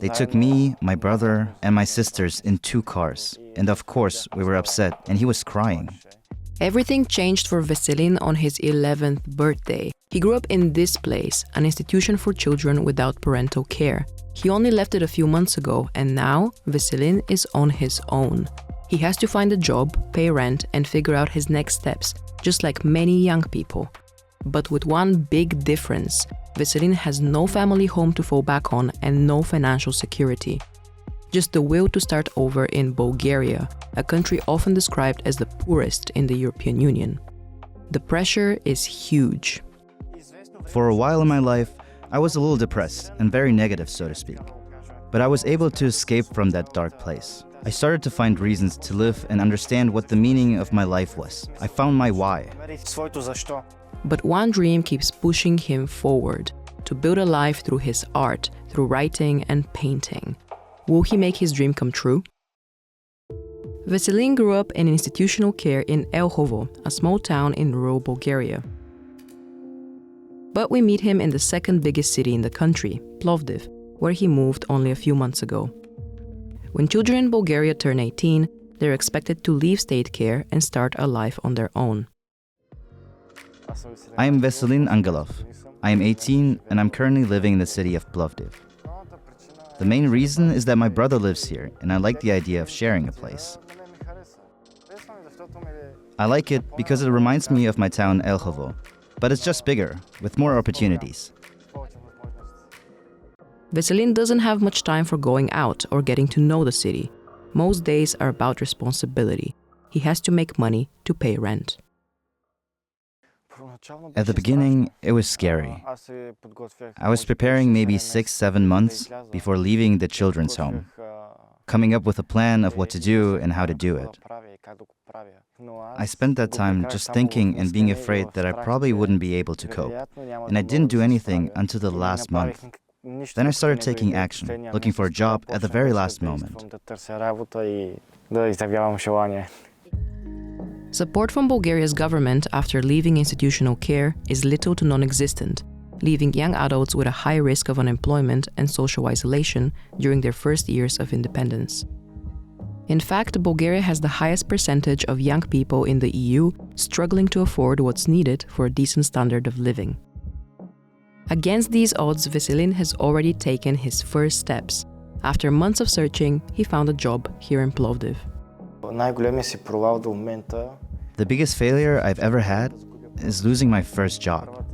They took me, my brother, and my sisters in 2 cars. And of course, we were upset, and he was crying. Everything changed for Veselin on his 11th birthday. He grew up in this place, an institution for children without parental care. He only left it a few months ago, and now Veselin is on his own. He has to find a job, pay rent, and figure out his next steps, just like many young people. But with one big difference, Veselin has no family home to fall back on and no financial security. Just the will to start over in Bulgaria, a country often described as the poorest in the European Union. The pressure is huge. For a while in my life, I was a little depressed and very negative, so to speak. But I was able to escape from that dark place. I started to find reasons to live and understand what the meaning of my life was. I found my why. But one dream keeps pushing him forward, to build a life through his art, through writing and painting. Will he make his dream come true? Veselin grew up in institutional care in Elhovo, a small town in rural Bulgaria. But we meet him in the second biggest city in the country, Plovdiv, where he moved only a few months ago. When children in Bulgaria turn 18, they're expected to leave state care and start a life on their own. I am Veselin Angelov. I am 18 and I'm currently living in the city of Plovdiv. The main reason is that my brother lives here and I like the idea of sharing a place. I like it because it reminds me of my town Elhovo, but it's just bigger, with more opportunities. Veselin doesn't have much time for going out or getting to know the city. Most days are about responsibility. He has to make money to pay rent. At the beginning, it was scary. I was preparing maybe 6-7 months before leaving the children's home, coming up with a plan of what to do and how to do it. I spent that time just thinking and being afraid that I probably wouldn't be able to cope, and I didn't do anything until the last month. Then I started taking action, looking for a job at the very last moment. Support from Bulgaria's government after leaving institutional care is little to non-existent, leaving young adults with a high risk of unemployment and social isolation during their first years of independence. In fact, Bulgaria has the highest percentage of young people in the EU struggling to afford what's needed for a decent standard of living. Against these odds, Veselin has already taken his first steps. After months of searching, he found a job here in Plovdiv. The biggest failure I've ever had is losing my first job.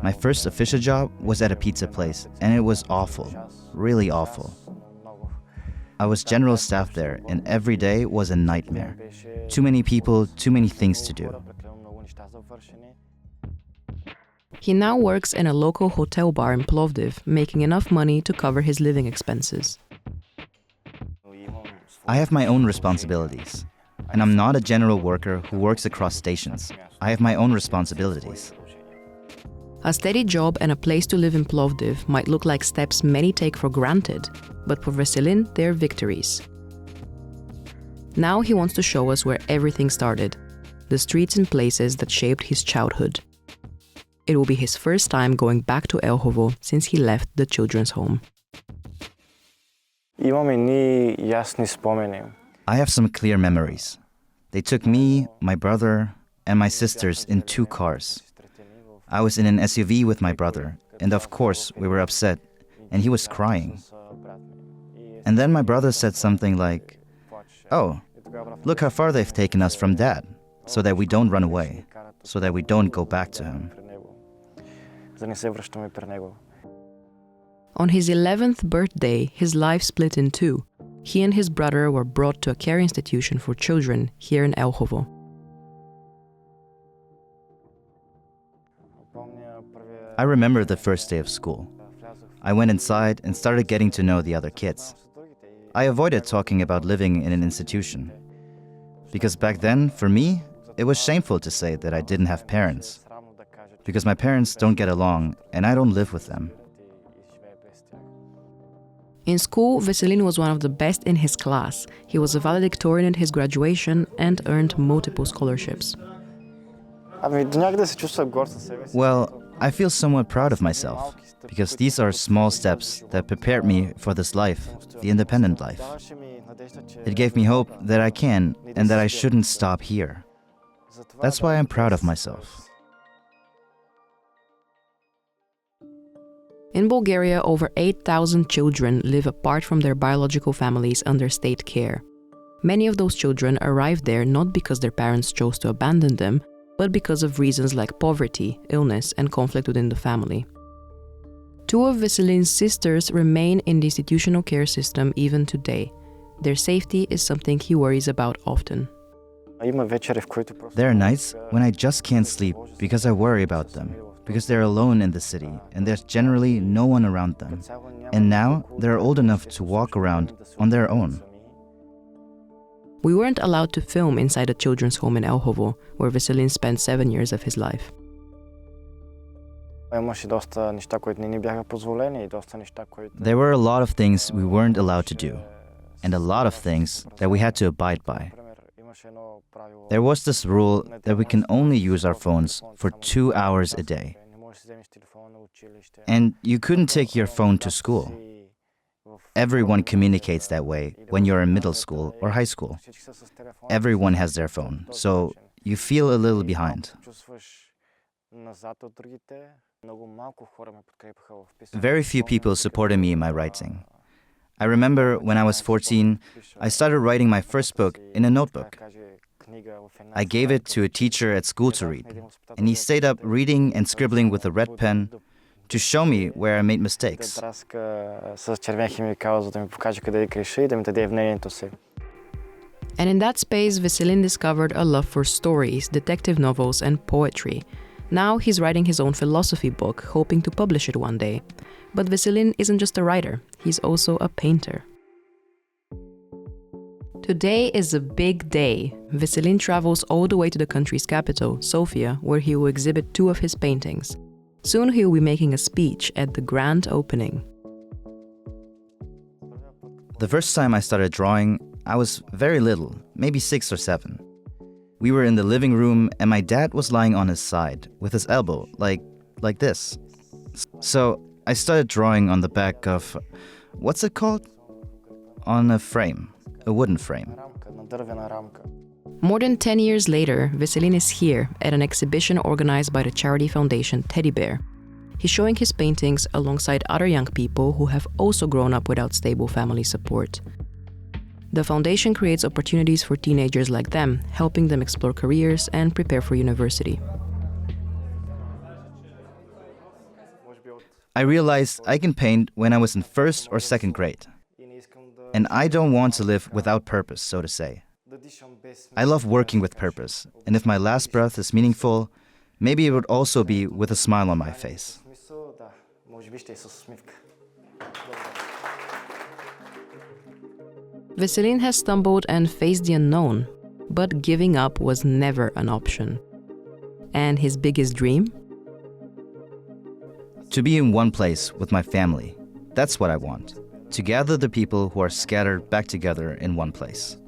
My first official job was at a pizza place, and it was awful, really awful. I was general staff there, and every day was a nightmare. Too many people, too many things to do. He now works in a local hotel bar in Plovdiv, making enough money to cover his living expenses. I have my own responsibilities, and I'm not a general worker who works across stations. I have my own responsibilities. A steady job and a place to live in Plovdiv might look like steps many take for granted, but for Veselin, they're victories. Now he wants to show us where everything started, the streets and places that shaped his childhood. It will be his first time going back to Elhovo since he left the children's home. I have some clear memories. They took me, my brother, and my sisters in 2 cars. I was in an SUV with my brother, and of course we were upset, and he was crying. And then my brother said something like, "Oh, look how far they've taken us from Dad, so that we don't run away, so that we don't go back to him." On his 11th birthday, his life split in 2. He and his brother were brought to a care institution for children here in Elhovo. I remember the first day of school. I went inside and started getting to know the other kids. I avoided talking about living in an institution. Because back then, for me, it was shameful to say that I didn't have parents. Because my parents don't get along and I don't live with them. In school, Veselin was one of the best in his class. He was a valedictorian at his graduation and earned multiple scholarships. Well, I feel somewhat proud of myself, because these are small steps that prepared me for this life, the independent life. It gave me hope that I can and that I shouldn't stop here. That's why I'm proud of myself. In Bulgaria, over 8,000 children live apart from their biological families under state care. Many of those children arrived there not because their parents chose to abandon them, but because of reasons like poverty, illness, and conflict within the family. Two of Veselin's sisters remain in the institutional care system even today. Their safety is something he worries about often. There are nights when I just can't sleep because I worry about them, because they're alone in the city and there's generally no one around them. And now they're old enough to walk around on their own. We weren't allowed to film inside a children's home in Elhovo, where Veselin spent 7 years of his life. There were a lot of things we weren't allowed to do, and a lot of things that we had to abide by. There was this rule that we can only use our phones for 2 hours a day. And you couldn't take your phone to school. Everyone communicates that way when you're in middle school or high school. Everyone has their phone, so you feel a little behind. Very few people supported me in my writing. I remember when I was 14, I started writing my first book in a notebook. I gave it to a teacher at school to read, and he stayed up reading and scribbling with a red pen to show me where I made mistakes. And in that space, Veselin discovered a love for stories, detective novels, and poetry. Now he's writing his own philosophy book, hoping to publish it one day. But Veselin isn't just a writer, he's also a painter. Today is a big day. Veselin travels all the way to the country's capital, Sofia, where he will exhibit 2 of his paintings. Soon he will be making a speech at the grand opening. The first time I started drawing, I was very little, maybe 6 or 7. We were in the living room and my dad was lying on his side, with his elbow, like this. So I started drawing on the back of, what's it called? On a frame, a wooden frame. More than 10 years later, Veselin is here at an exhibition organized by the charity foundation Teddy Bear. He's showing his paintings alongside other young people who have also grown up without stable family support. The foundation creates opportunities for teenagers like them, helping them explore careers and prepare for university. I realized I can paint when I was in 1st or 2nd grade. And I don't want to live without purpose, so to say. I love working with purpose, and if my last breath is meaningful, maybe it would also be with a smile on my face. Veselin has stumbled and faced the unknown, but giving up was never an option. And his biggest dream? To be in one place with my family. That's what I want. To gather the people who are scattered back together in one place.